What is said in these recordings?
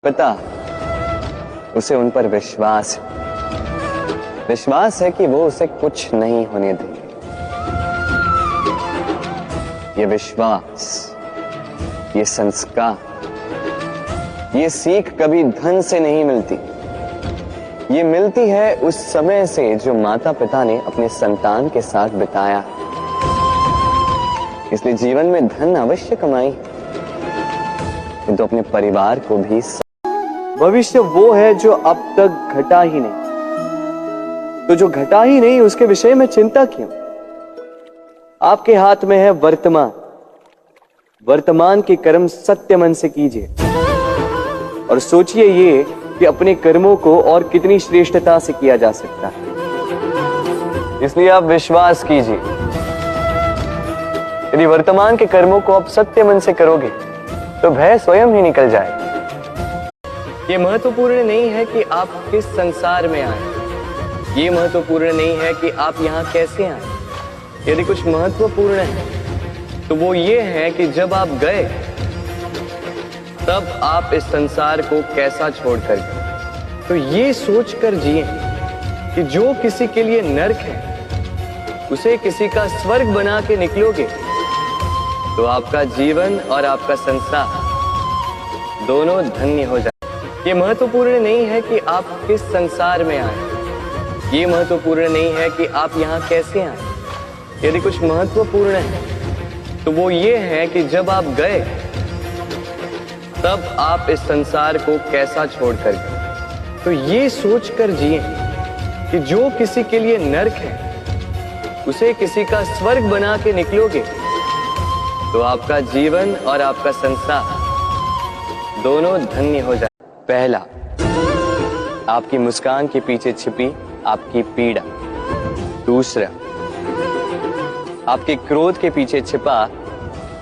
पिता उसे उन पर विश्वास है कि वो उसे कुछ नहीं होने देंगे। ये विश्वास, ये संस्कार, ये सीख कभी धन से नहीं मिलती। ये मिलती है उस समय से जो माता पिता ने अपने संतान के साथ बिताया। इसलिए जीवन में धन अवश्य कमाई, किंतु अपने परिवार को भी। भविष्य वो है जो अब तक घटा ही नहीं, तो जो घटा ही नहीं उसके विषय में चिंता क्यों? आपके हाथ में है वर्तमान के कर्म सत्य मन से कीजिए और सोचिए ये कि अपने कर्मों को और कितनी श्रेष्ठता से किया जा सकता है। इसलिए आप विश्वास कीजिए, यदि वर्तमान के कर्मों को आप सत्य मन से करोगे तो भय स्वयं ही निकल जाएगा। ये महत्वपूर्ण नहीं है कि आप किस संसार में आए, ये महत्वपूर्ण नहीं है कि आप यहाँ कैसे आए। यदि कुछ महत्वपूर्ण है तो वो ये है कि जब आप गए तब आप इस संसार को कैसा छोड़कर गए। तो ये सोचकर जिए कि जो किसी के लिए नरक है उसे किसी का स्वर्ग बना के निकलोगे तो आपका जीवन और आपका संसार दोनों धन्य हो जाए। ये महत्वपूर्ण नहीं है कि आप किस संसार में आए, ये महत्वपूर्ण नहीं है कि आप यहाँ कैसे आए। यदि कुछ महत्वपूर्ण है तो वो ये है कि जब आप गए तब आप इस संसार को कैसा छोड़कर गए। तो ये सोचकर जिए कि जो किसी के लिए नरक है उसे किसी का स्वर्ग बना के निकलोगे तो आपका जीवन और आपका संसार दोनों धन्य हो जाए। पहला, आपकी मुस्कान के पीछे छिपी आपकी पीड़ा। दूसरा, आपके क्रोध के पीछे छिपा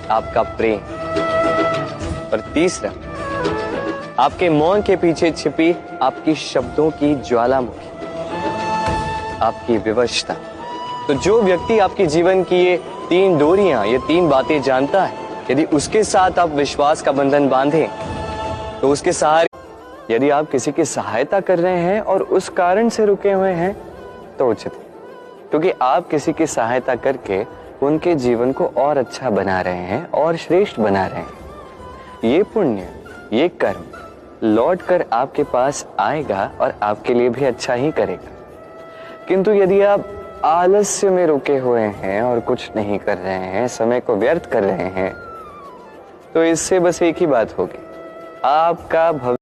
आपका प्रेम। और तीसरा, आपके मौन के पीछे छिपी आपकी शब्दों की ज्वालामुखी, आपकी विवशता। तो जो व्यक्ति आपके जीवन की ये तीन डोरियां, ये तीन बातें जानता है, यदि उसके साथ आप विश्वास का बंधन बांधें तो उसके सहारे, यदि आप किसी की सहायता कर रहे हैं और उस कारण से रुके हुए हैं तो उचित, क्योंकि आप किसी की सहायता करके उनके जीवन को और अच्छा बना रहे हैं और श्रेष्ठ बना रहे हैं। ये पुण्य, ये कर्म लौट कर आपके पास आएगा और आपके लिए भी अच्छा ही करेगा। किंतु यदि आप आलस्य में रुके हुए हैं और कुछ नहीं कर रहे हैं, समय को व्यर्थ कर रहे हैं, तो इससे बस एक ही बात होगी, आपका भविष्य